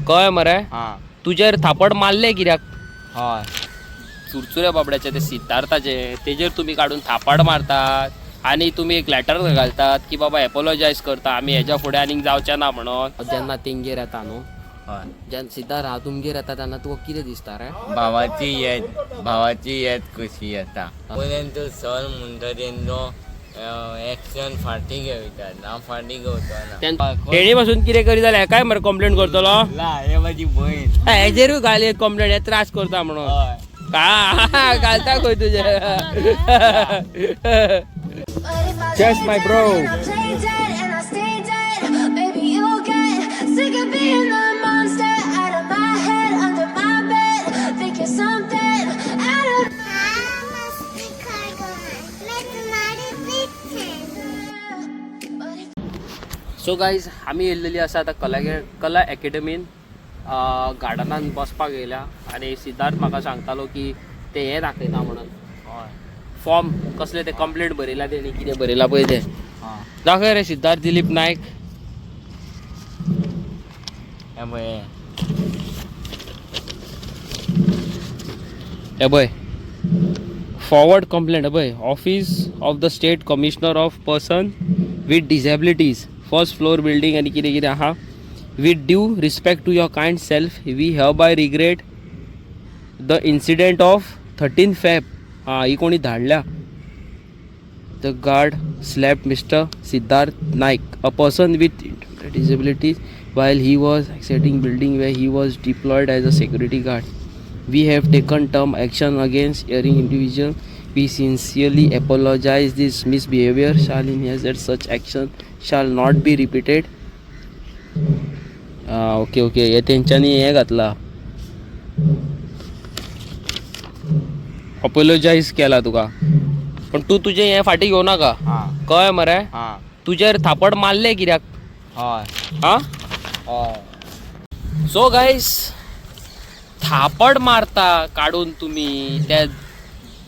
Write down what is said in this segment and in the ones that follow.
कळ्ळें मरे हा तुजेर थापड मारले कित्याक हय चुरचुऱ्या बाबड्याचे ते सिद्धार्थाचे तेजेर तुम्ही काढून थापड मारतात आणि तुम्ही एक लेटर घालतात की बाबा एपोलॉजायज करता आम्ही हेच्या फुडें आनीक जावचें ना म्हणून जेन्ना तेंगेर येता न्हू हय जेन्ना सिद्धार्थ हांव तुमगेर येता तेन्ना तुका कितें दिसता रे भावाची येत कशी येता पयल्यान तो सर म्हणटा तेंचो एक्शन फाटी घेवता ना फाटी घेवचो तेणी पासून कितें करी जाल्यार हेकाय मरे कंप्लेंट करतलो ना हे माझी बहीण हेजेरूय घाल एक कंप्लेंट हे त्रास करता म्हणून हय घालता खंय तुजे Just my bro. So guys आम्ही येयल्लेली आसा आतां कला अकॅडमीन गार्डनान बसपाक येयल्या आनी सिद्धार्थ म्हाका सांगतालो की ते हें दाखयता म्हणून हय फॉर्म कसले ते कंप्लेंट बरयला तेणी कितें बरयला पळय ते हा दाखय रे सिद्धार्थ दिलीप नायक हे पळय हे पळय फॉरवर्ड कंप्लेंट पळय office of the state commissioner of person with disabilities first floor building आनी कितें कितें आहा with due respect to your kind self we have by regret the incident of 13 Feb हां ही कोणी धाडल्या the guard slapped mister Siddharth Naik a person with disabilities while he was exiting building where he was deployed as a security guard. We have taken term action against hearing individual. We sincerely apologize. This misbehavior shall enhance that such action shall not be repeated. Okay हे तेंच्यांनी हे घातला apologise केला तुका पण तू तुझे हे फाटी घेऊ नका हा कळ्ळें मरे हा तुजेर थापड मारले कित्याक हय हा हय सो गाईस थापड मारता काढून तुम्ही त्या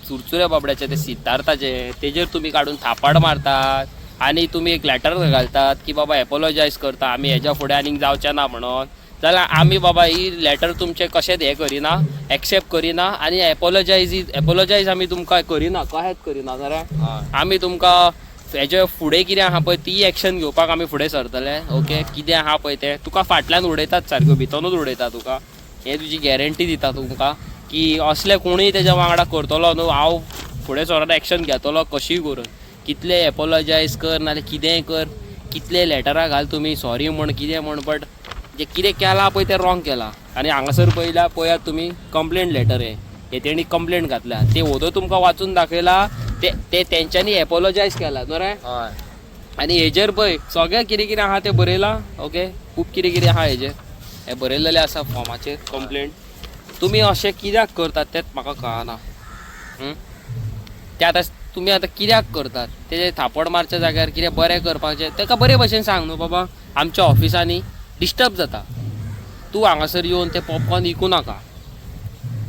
चुरचुऱ्या बाबड्याचे ते सिद्धार्थाचे तेजेर तुम्ही काढून थापड मारतात आणि तुम्ही एक लेटर घालतात की बाबा एपोलॉजायज करता आम्ही हेच्या फुडें आनीक जावचें ना म्हणून जाल्यार आमी बाबा ही लेटर तुमचे कशेंच हें करिना एक्सेप्ट करिना आनी एपोलॉजायज आमी तुमकां करिना कशेंच करिना जाल्यार आमी तुमकां हेजे फुडें कितें आहा पळय ती एक्शन घेवपाक आमी फुडें सरतले ओके कितें आहा पळय तें तुका फाटल्यान उडयतात सारक्यो भितरूच उडयता तुका हें तुजी गॅरंटी दिता तुमकां की असले कोणूय तेज्या वांगडा करतलो न्हू हांव फुडें सरून एक्शन घेतलो कशीय करून कितले एपोलॉजायज कर नाल्यार कितेंय कर कितले लेटरां घाल तुमी सॉरी म्हण कितें म्हण बट जे कितें केलां पळय तें रॉंग केलां आनी हांगासर पळयात तुमी कंप्लेंट लेटर हे तेणी कंप्लेंट घातल्या ते ओदो तुमकां वाचून दाखयला ते तेंच्यांनी एपोलॉजायज केला न्हू रे हय आनी हेजेर पळय सगळें कितें कितें आहा तें बरयलां ओके खूब कितें कितें आहा हेजेर हें बरयल्लेलें आसा फॉर्माचेर कंप्लेंट तुमी अशें कित्याक करतात तेंच म्हाका कळना तें आतां तुमी आतां कित्याक करतात तेजे थापड मारच्या जाग्यार कितें बरें करपाचें तेका बरे भशेन सांग न्हू बाबा आमच्या ऑफिसांनी डिस्टर्ब जाता तूं हांगासर येवन ते पॉपकॉर्न विकूं नाका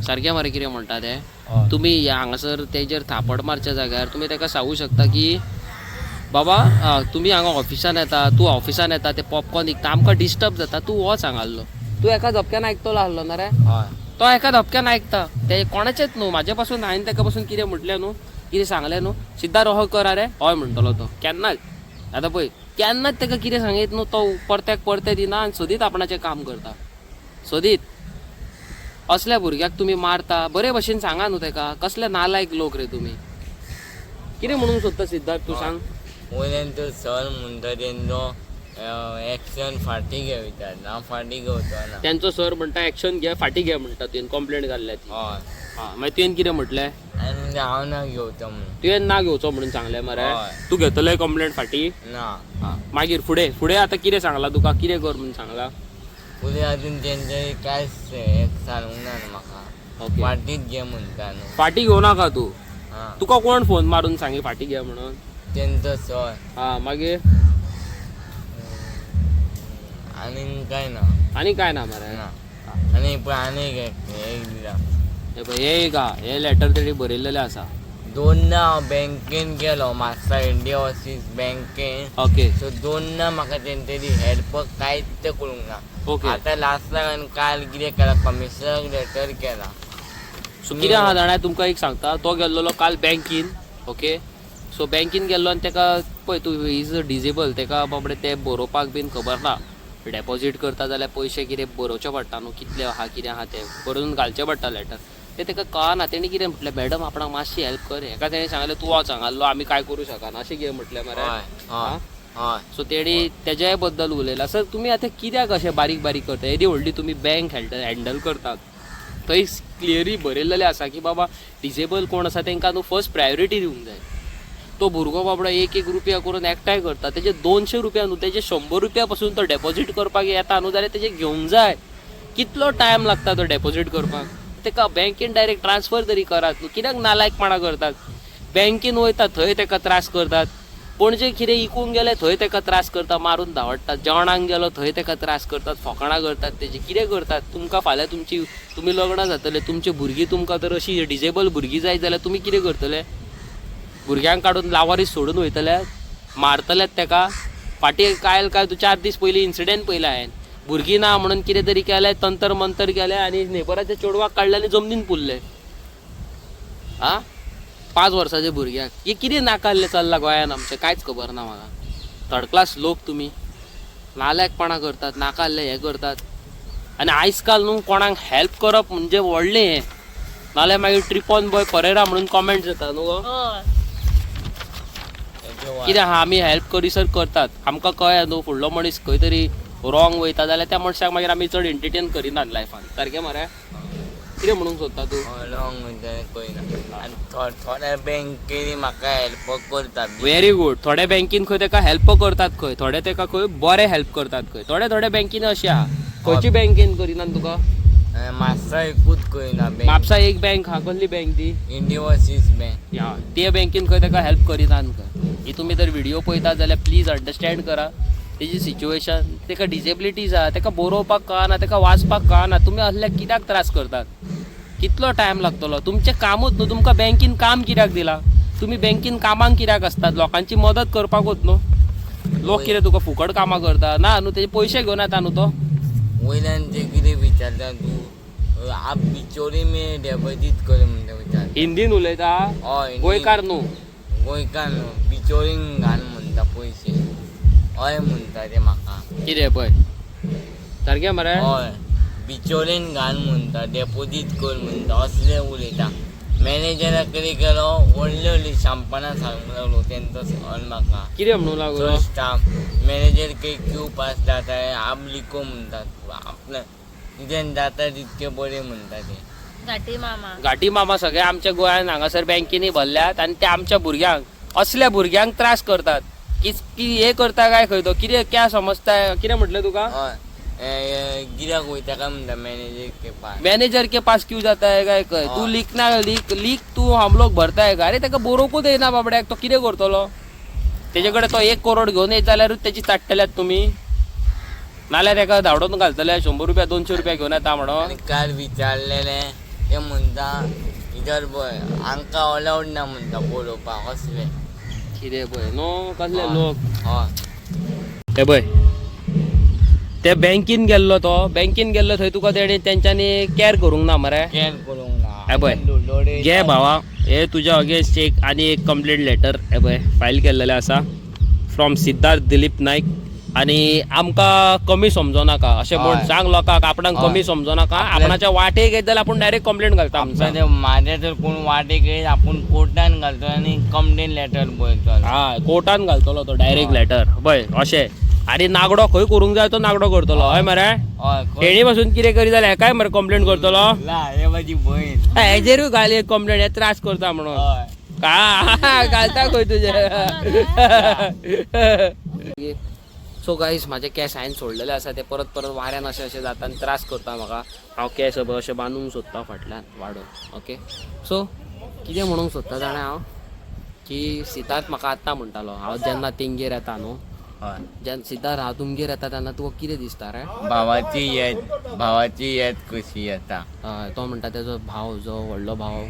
सारकें मरे कितें म्हणटा तें तुम्ही हांगासर तेजेर थापड मारच्या जाग्यार तुम्ही तेका सांगू शकता की बाबा तुम्ही हांगा ऑफिसान येता तूं ऑफिसान येता ते पॉपकॉर्न विकता आमकां डिस्टर्ब जाता तूं हो सांगाल्लो तूं एका धपक्यान आयकतलो आहलो ना रे तो एका धपक्यान आयकता ते कोणाचेच न्हू म्हाज्या पासून हांवें तेका पासून कितें म्हटलें न्हू कितें सांगलें न्हू सिद्धार्थ हो कर रे हय म्हणटलो तो केन्नाच आतां पळय केन्नाच तेका कितें सांगीत न्हू तो परते दिना आनी सोदीत आपणाचें काम करता सोदीत असल्या भुरग्याक तुम्ही मारता बरे भशेन सांगा न्हू तेका कसले नालायक लोक रे तुम्ही कितें म्हणूंक सोदता सिद्धार्थ तूं सांग वयल्यान तो सर म्हणटा तेंचो एक्शन फाटी घेवता ना फाटी घेवचो ना त्यांचो सर म्हणटा एक्शन घे फाटी घे म्हणटा तुवें कंप्लेंट घाल्ल्या ती हय मागीर तुवें कितें म्हटलें आनी म्हणजे हांव ना घेवचो म्हणून तुवें ना घेवचो म्हणून सांगलें मरे हय. तूं घेतलें कंप्लेंट फाटी ना मागीर फुडें आतां कितें सांगलां तुका कितें कर म्हणून सांगलां फुडें अजून तेंचे कांयच एक सांगूंक ना म्हाका ओके फाटीच घे म्हणटा न्हू फाटी घेवं नाका तूं हां तुका कोण फोन मारून सांगी फाटी घे म्हणून तेंचो सर मागीर आनी काय ना आनी काय ना मरे ना आनी पळय आनी एक दिला हे पळय हे का हे लेटर तेणी बरयल्लेलें आसा दोनदा हांव बँकेन गेलो मास्टर इंडिया ओवरसीज बँकेन. ओके सो दोनदा म्हाका तेंच्यांनी हेल्प कांयच करूंक ना. ओके आतां लास्टाक हांवें काल कितें केलां कमिशनराक लेटर केला. सो कितें आहा जाणा तुमकां एक सांगता, तो गेल्लो काल बँकीन. ओके सो बँकीन गेल्लो आनी तेका पळय तूं इज डिजेबल, तेका बाबडे ते बरोवपाक बीन खबर ना. डेपॉझीट करता जाल्यार पयशे कितें बरोवचे पडटा न्हू, कितले आहा कितें आहा तें बरोवन घालचें पडटा लेटर. ते तेका कळना. तेणी कितें म्हटलें, मॅडम आपणाक मातशी हेल्प कर. हेका तेणें सांगलें तूं वच हांगासलो आमी काय करूं शकना अशें कितें म्हटलें मरे. हय हय हय. सो तेणी तेज्याय बद्दल उलयला. सर तुमी आतां कित्याक अशें बारीक बारीक करता, येदी व्हडली तुमी बँक हँडल करतात, थंय क्लियरी बरयल्लेलें आसा की बाबा डिसेबल कोण आसा तांकां न्हू फर्स्ट प्रायोरिटी दिवंक जाय. तो भुरगो बाबडो एक रुपया करून एकठांय करता, तेजे 200 रुपया न्हू तेजे 100 रुपया पासून तो डेपॉझीट करपाक येता न्हू जाल्यार तेजे घेवंक जाय. कितलो टायम लागता तो डेपॉझीट करपाक, तेका बँकेन डायरेक्ट ट्रान्सफर तरी करात न्हू. कित्याक नालायकपणां करतात. बँकेन वयता थंय तेका त्रास करतात, पणजे कितें इकूंक गेले थंय तेका त्रास करता, मारून धांवडटात. जेवणाक गेलो थंय तेका त्रास करतात, फकाणां करतात तेजी. कितें करतात. तुमकां फाल्यां तुमी लग्न जातले, तुमची भुरगीं तुमकां तर अशी डिजेबल भुरगीं जाय जाल्यार तुमी कितें करतले. भुरग्यांक काडून लावारीस सोडून वयतले, मारतलेत तेका. फाटीं काय 4 दीस पयलीं इन्सिडेंट पयला हांवें. भुरगीं ना म्हणून कितें तरी केलें, तंतर मंतर केलें आनी नेबराच्या चेडवाक काडलें आनी जमनीन पुरलें. 5 वर्साच्या भुरग्याक हे कितें नाकाल्लें चल्लां गोंयान आमचें कांयच खबर ना म्हाका. थर्ड क्लास लोक तुमी नालायकपणां करतात, नाकाल्ले हें करतात. आनी आयज काल न्हू कोणाक हेल्प करप म्हणजे व्हडलें हें. नाल्यार मागीर ट्रिपॉन बॉय फरेरा म्हणून कॉमेंट जाता न्हू गो. कितें आहा आमी हेल्प करिसर करतात, आमकां कळ्ळें न्हू फुडलो मनीस खंय तरी रॉंग वयता जाल्यार त्या मनशाक मागीर आमी चड एंटरटेन करिनात लायफान. सारकें मरे. कितें म्हणूंक सोदता तूं. रॉंग म्हणजे कळना. आनी थोड्या बँकेनी म्हाका हेल्प करता. Very good. थोड्या बँकीन खंय तेका हेल्प करतात, खंय थोडे तेका खंय बरे हेल्प करतात, खंय थोड्या बँकीन अशें आहा. खंयची बँकेन करिनात तुका. मास्टर एकूच कळना. म्हापसा एक बँक आहा, कसली बँक ती. India overseas bank. त्या बँकेन खंय तेका हेल्प करिनात खंय. ही तुमी जर व्हिडिओ पळयतात जाल्यार प्लीज अंडरस्टँड करा तेजी सिच्युएशन. तेका डिसेबिलिटीज आहा, तेका बरोवपाक कळना, तेका वाचपाक कळना. तुमी असल्या कित्याक त्रास करतात. कितलो टायम लागतलो. तुमचें कामूच न्हू. तुमकां बँकीन काम कित्याक दिलां. तुमी बँकीन कामांक कित्याक आसतात. लोकांची मदत करपाकूच न्हू. लोक कितें तुका फुकट कामां करता ना न्हू, तेजे पयशे घेवन येता न्हू तो. वयल्यान ते कितें विचारता तूं आप बिचोरी में डेपॉझीट कर म्हणटा विचार. हिंदीन उलयता. हय गोंयकार न्हू. गोंयकार न्हू. बिचोरींक घाल म्हणटा पयशे. हय म्हणटा ते म्हाका. कितें पळय सारकें मरे. हय बिचोरेन घाल म्हणटा, डेपॉझीट कर म्हणटा, असले उलयता. मॅनेजराक कितें केलो, व्हडली शांपणां सांगूंक लागलो तेंचो सर म्हाका. कितें म्हणूंक लागलो. स्टाफ मॅनेजर के क्यू पास जाता है आप लिखो म्हणटात. आपल्या कितें जाता तितके बरें म्हणटा ते. घाटी मामा सगळे आमच्या गोंयान हांगासर बँकेनी भरल्यात आनी ते आमच्या भुरग्यांक असल्या भुरग्यांक त्रास करतात. की हे करता काय खंय तो कितें क्या समजता. कितें म्हटलें तुका. हय गिराक वयता काय म्हणटा मॅनेजर के पास. मॅनेजर के पास क्यू जाता है काय खंय. तू लीक तू हम लोग भरताय का. अरे तेका बरोवकूच येना बाबड्याक, तो कितें करतलो. तेजे कडेन तो 1 करोड घेवन येत जाल्यारूच तेची चाडटल्यात तुमी. नाल्यार तेका धांवडोन घालतले 100 रुपया 200 रुपया घेवन येता म्हणून. काल विचारलेलें ते म्हणटा इधर पळय हांकां अलावड ना म्हणटा बरोवपाक. असले कितें पळय न्हू कसले लोक. हय हे पळय ते बँकीन गेल्लो तो. बँकीन गेल्लो थंय तुका तेंच्यांनी कॅर करूंक ना मरे. कॅर करूंक ना. हे पळय घे भावा, हे तुज्या अगेन्स्ट एक कंप्लेंट लेटर हे पळय फायल केल्लेलें आसा फ्रॉम सिद्धार्थ दिलीप नायक. आनी आमकां कमी समजो नाका अशें म्हण सांग लोकांक. आपणाक कमी समजो नाका. आपणाच्या वाटेक येत जाल्यार आपूण डायरेक्ट कंप्लेंट घालता. माझ्या जर कोण वाटेक येत आपूण कोर्टान घालतो आनी कंप्लेन लेटर बरयतलो. हय कोर्टान घालतलो तो डायरेक्ट लेटर पळय अशें. आनी नागडो खंय करूंक जाय तो नागडो करतलो. हय मरे. तेणी पासून कितें करी जाल्यार काय मरे कंप्लेंट करतलो. हे माझी बहीण. हेजेरूय घाल एक कंप्लेंट. हे त्रास करता म्हणून. का घालता खंय तुजे. सो गाईज म्हाजे केस हांवें सोडलेले आसा ते परत वाऱ्यान अशें जाता आनी त्रास करता म्हाका. हांव केस अशें बांदूंक सोदता फाटल्यान वाडोवन. ओके सो कितें म्हणूंक सोदता जाणा हांव की सिद्धार्थ म्हाका आतां म्हणटालो हांव जेन्ना तेंगेर येता न्हू. जेन्ना सिद्धार्थ हांव तुमगेर येता तेन्ना तुका कितें दिसता रे. भावाची येत कशी येता. हय तो म्हणटा तेजो भाव जो व्हडलो भाव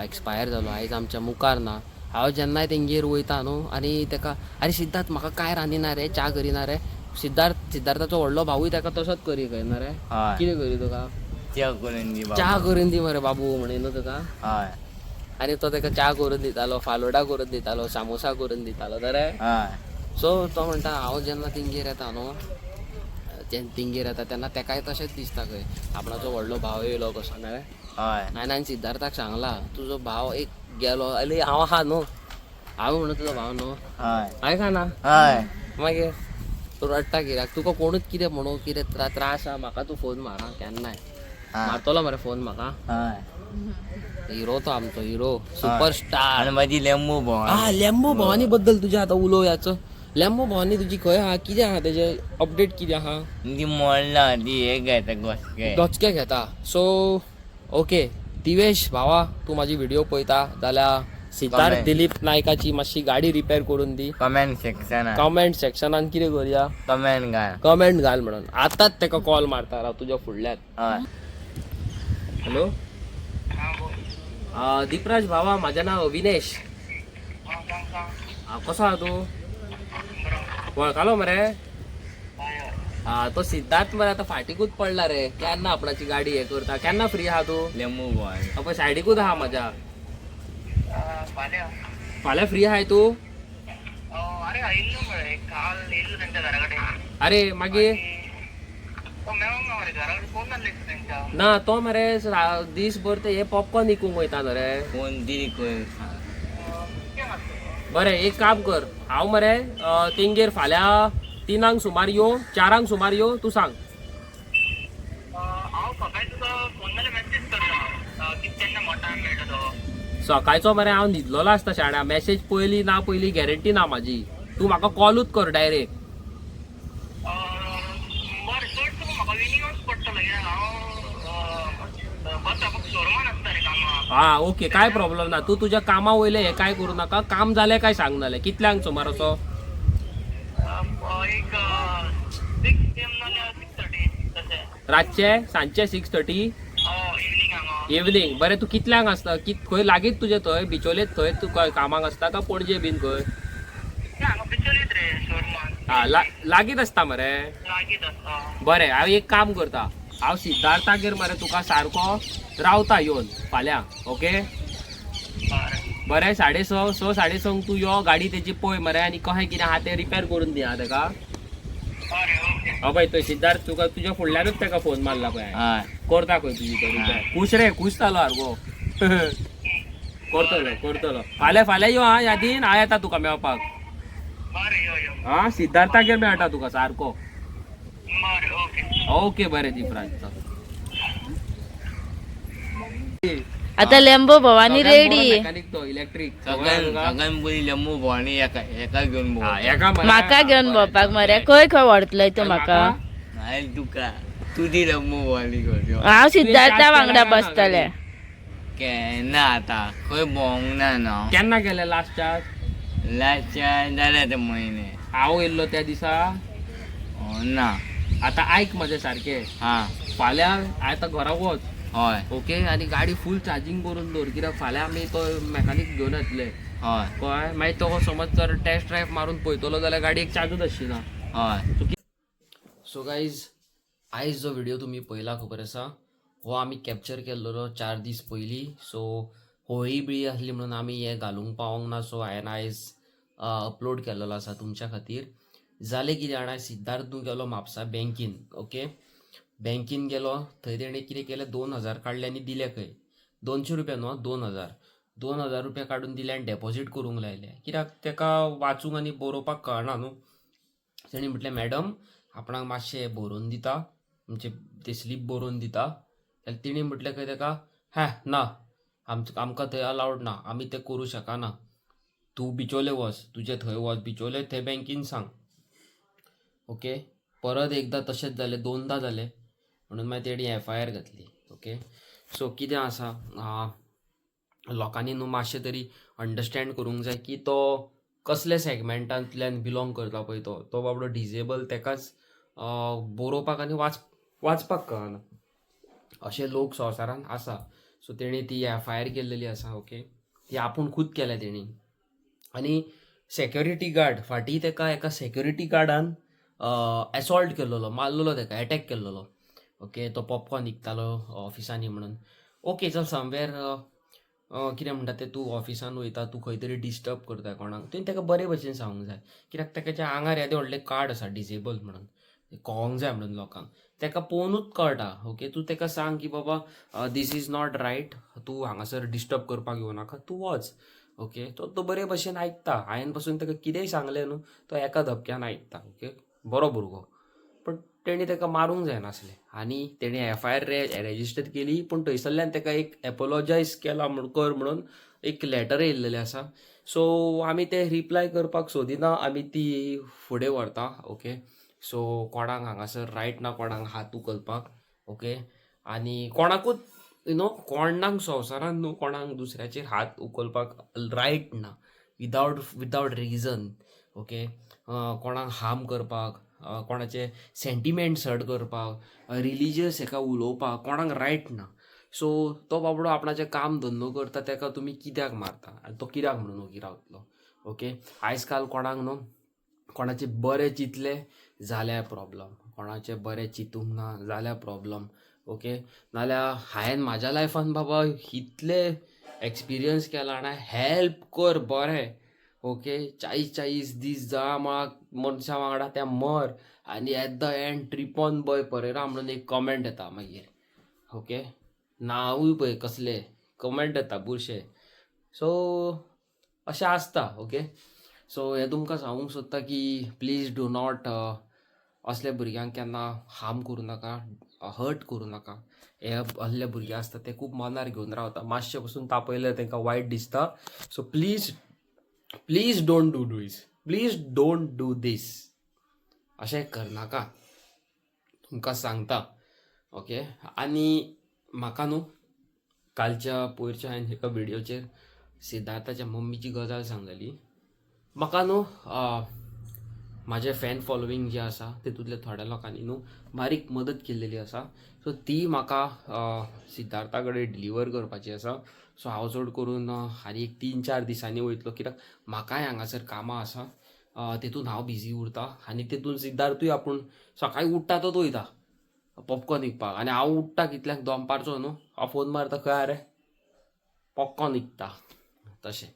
एक्सपायर जालो आयज आमच्या मुखार ना. हांव जेन्नाय तेंगेर वयता न्हू आनी तेका अरे सिद्धार्थ म्हाका काय रांदिना रे, च्या करिना रे. सिद्धार्थाचो व्हडलो भावूय तेका तसोच करी कळना रे. हय कितें करी तुका च्या करून दी बाबा. च्या करून दी मरे बाबू म्हणे न्हू तुका. हय आनी तो तेका च्या करून दितालो, फालोडा करून दितालो, सामोसा करून दितालो रे. हय सो तो म्हणटा हांव जेन्ना तेंगेर येता न्हू तेंगेर येता तेन्ना तेकाय तशेंच दिसता खंय आपणाचो व्हडलो भाव येयलो कसो ना रे. हय हांवें सिद्धार्थाक सांगला तुजो भाव एक गेलो आले हांव आहा न्हू. हांव म्हणून तुजो भाव न्हू हय आयका ना. हय मागीर तूं रडटा कित्याक तुका कोणूच कितें म्हणू कितें त्रास आहा म्हाका तूं फोन मारा केन्नाय मारतलो मरे फोन म्हाका. हय हिरो तो आमचो हिरो सुपरस्टार. आनी म्हाजी लेंबू भोंव लॅम्बो भवानी बद्दल तुजें आतां उलोवयाचो. लॅम्बो भवानी तुजी खंय आहा कितें आहा तेजें अपडेट कितें आहा. ती मोडला ती हे घेता घोसके. डोचके घेता. सो ओके दिवेश भावा तूं म्हाजी व्हिडिओ पळयता जाल्यार सिद्धार्थ Comment. दिलीप नायकाची मातशी गाडी रिपेर करून दी. कमेंट सेक्शनान कमेंट सेक्शनान कितें करुया कमेंट घाल. कमेंट घाल म्हणून. आतांच ताका कॉल मारता राव तुज्या फुडल्यान. हय हॅलो दीपराज भावा म्हाजें नांव अविनेश. कसो आहा तूं वळखालो मरे. तो सिद्धार्थ मरे आतां फाटीकूच पडला रे. केन्ना आपणाची गाडी हे करता. केन्ना फ्री आहा तूं. लेंबू भोंव पळय सायडीकूच आहा म्हाज्या. फाल्यां फ्री आहाय तूं. अरे मागीर ना तो मरे दीसभर ते हे पॉपकॉर्न विकूंक वयता न्हू रे. कोण दी कोण बरें एक काम कर हांव मरे तेंगेर फाल्यां 3 सुमार यो 4 सुमार यो तूं सांग. सकाळचो मरे हांव न्हिदलोलो आसता शाळा. मॅसेज पयली ना पयली गॅरंटी ना म्हाजी. तूं म्हाका कॉलूच कर डायरेक्ट. हा ओके काय प्रॉब्लेम ना. तू तुज्या कामा वयले हे काय करू नाका. काम जालें काय सांग नाल्यार कितल्यांक सुमार असो. रातचे सांजचे 6:30 इवनिंग. बरें तूं कितल्यांक आसता खंय लागीत तुजें थंय बिचोलेत थंय तूं खंय कामाक आसता का पणजे बीन खंय. हा लागीत आसता मरे. बरें हांव एक काम करता हांव सिद्धार्थागेर मरे तुका सारको रावता येवन फाल्यां. ओके बरें 6:30 6:30 तूं यो गाडी तेजी पळय मरे आनी कशें कितें आहा तें रिपेर करून दी आं तेका. पळय तो सिद्धार्थ तुका तुज्या फुडल्यानूच तेका फोन मारला पळय. हय करता खंय तुजी तो रिपेर. खुश रे खुश जालो सारको. करतलो फाल्यां यो आं यादीन हांव येता तुका मेळपाक. हा सिद्धार्थागेर मेळटा तुका सारको. ओके बरें दीपराज. आता लेंबो भवानी रेडी. मेकॅनिक तो इलेक्ट्रिक सगळ्यान पयली लेंबू भोंवणी एका घेवन म्हाका घेवन भोंवपाक मरे खंय खंय व्हरतलोय तूं म्हाका. हांवें तुका तू दी लेंबू भोंवणी करच्यो. हांव सिद्धार्था वांगडा बसतलें. केन्ना आतां खंय भोंवंक ना न्हू. केन्ना गेले लास्टाक. लास्टच्या जाले ते म्हयने हांव येयल्लो त्या दिसा. ना आतां आयक म्हजें सारकें. हा फाल्यां आतां घरा वच. हय ओके आनी गाडी फूल चार्जींग करून दवर कित्याक फाल्यां आमी तो मॅकॅनिक घेवन येतले हय कळ्ळें. मागीर तो समज जर टेस्ट ड्रायव्ह मारून पळयतलो जाल्यार गाडयेक चार्जूच आसची ना. हय सो गायज आयज जो व्हिडिओ तुमी पळयला खबर आसा हो आमी कॅप्चर केल्लो 4 दीस पयलीं. सो होळी बिळी आसली म्हणून आमी हे घालूंक पावोंक ना. सो हांवें आयज अपलोड केल्लो आसा तुमच्या खातीर. जालें कितें जाणा सिद्धार्थ न्हू गेलो म्हापसा बँकीन. ओके बँकीन गेलो थंय तेणें कितें केलें 2,000 काडले आनी दिले खंय 200 रुपया न्हू 2,000 रुपया काडून दिले आनी डेपॉजीट करूंक लायले. कित्याक तेका वाचूंक आनी बरोवपाक कळना न्हू. तेणी म्हटलें मॅडम आपणाक मातशें बरोवन दिता म्हणजे ते स्लीप बरोवन दिता. जाल्यार तिणी म्हटलें खंय तेका ना आमकां थंय अलावड ना आमी तें करूं शकना. तूं बिचोले वच तुजें थंय वच बिचोले थंय बँकीन सांग. ओके परत एकदां तशेंच जालें 2दा जालें म्हणून मागीर तेणी FIR घातली. ओके सो कितें आसा लोकांनी न्हू मातशें तरी अंडरस्टँड करूंक जाय की तो कसले सॅगमेंटांतल्यान बिलोंग करता पळय तो बाबडो डिजेबल तेकाच बरोवपाक आनी वाचपाक कळना अशे लोक संवसारान आसा. सो तेणी ती FIR केल्लेली आसा. ओके, ती आपूण खूद केल्या तेणी. आनी सेक्युरिटी गार्ड फाटीं तेका एका सेक्युरिटी गार्डान एसॉल्ट केल्लो, मारलेलो तेका, अटॅक केल्लो. ओके, तो पॉपकॉर्न विकतालो ऑफिसांनी म्हणून. ओके, चल समवेर कितें म्हणटा तें तूं ऑफिसान वयता, तूं खंय तरी डिस्टर्ब करता कोणाक, तुवें तेका बरे भशेन सांगूंक जाय. कित्याक तेच्या आंगार येदें व्हडलें कार्ड आसा डिसेबल म्हणून, कळोंक जाय म्हणून लोकांक. तेका पळोवनूच कळटा. ओके, तूं तेका सांग की बाबा दीस इज नॉट रायट, तूं हांगासर डिस्टर्ब करपाक येवनाका, तूं वच. ओके, तो बरे भशेन आयकता. हांवें पासून तेका कितेंय सांगलें न्हू, तो एका धपक्यान आयकता. ओके, बरो भुरगो. पण तेणी तेका मारूंक जायनासलें आनी तेणी FIR रेजिस्टर केली. पूण थंयसरल्यान तेका एक एपोलॉजायज केला म्हणून एक लेटर येयल्लेलें आसा. सो आमी ते रिप्लाय करपाक सोदिना, आमी ती फुडें व्हरता. ओके, सो कोणाक हांगासर रायट ना कोणाक हात उखलपाक. ओके, आनी कोणाकूच कोणाक संवसारान न्हू कोणाक दुसऱ्याचेर हात उखलपाक रायट ना विदावट रिजन. ओके, कोणाक हार्म करपाक, कोणाचे सेंटिमेंट्स हर्ट करपाक, रिलिजियस हेका उलोवपाक कोणाक रायट ना. सो तो बाबडो आपणाचें काम धंदो करता, तेका तुमी कित्याक मारता आनी तो कित्याक म्हणून ओगी रावतलो. ओके, आयज काल कोणाक न्हू कोणाचें बरें चिंतलें जाल्यार प्रॉब्लम, कोणाचें बरें चिंतूंक ना जाल्यार प्रॉब्लम. ओके, नाल्यार हांवें म्हाज्या लायफान बाबा इतले एक्सपिरियन्स केला ना, हेल्प कर बरें. ओके, 40 दीस जा मनशा वांगडा त्या मर आनी एट द एंड ट्रिपॉन बॉय परेरा म्हणून एक कमेंट येता मागीर. ओके, नांवूय पळय कसलें कमेंट येता बुरशे. सो अशें आसता. ओके, सो हें तुमकां सांगूंक सोदता की प्लीज डू नॉट असल्या भुरग्यांक केन्ना हार्म करूं नाका, हर्ट करूं नाका. हे असले भुरगे आसता ते खूब मनार घेवन रावता, मातशें पसून तापयल्यार तांकां वायट दिसता. So please don't do these, please don't do these. अशें करनाका, तुमकां सांगता. ओके, आनी म्हाका न्हू कालच्या पयरच्या हांवें एका व्हिडिओचेर सिद्धार्थाच्या मम्मीची गजाल सांगलेली. म्हाका न्हू म्हाजें फॅन फॉलोवींग जें आसा तेतूंतल्या थोड्या लोकांनी न्हू बारीक मदत केल्लेली आसा. सो ती म्हाका सिद्धार्था कडेन डिलिव्हर करपाची आसा. सो हांव चड करून आनी एक 3-4 दिसांनी वयतलो, कित्याक म्हाकाय हांगासर कामां आसा, तेतून हांव बिजी उरतां. आनी तेतून सिद्धार्थूय आपूण सकाळीं उठ्ठा तोच वयता पॉपकॉर्न विकपाक, आनी हांव उठ्ठा कितल्याक दनपारचो न्हू, हांव फोन मारता खंय रे पॉपकॉर्न विकता तशें.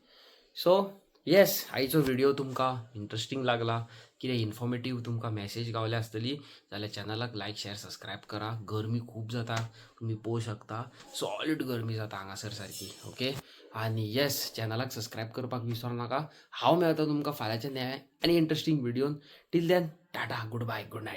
सो येस, आयचो व्हिडिओ तुमकां इंट्रस्टींग लागला, कितें इन्फॉर्मेटीव तुमकां मॅसेज गावली आसतली जाल्यार चॅनलाक लायक शेअर सबस्क्रायब करा. गरमी खूब जाता, तुमी पळोवंक शकता, सॉलिड गरमी जाता हांगासर सारकी. ओके, आनी येस, चॅनलाक सबस्क्रायब करपाक विसरू नाका. हांव मेळटा तुमकां फाल्यांच्या नव्या आनी इंट्रस्टींग व्हिडिओन. Till then tata, goodbye, good night.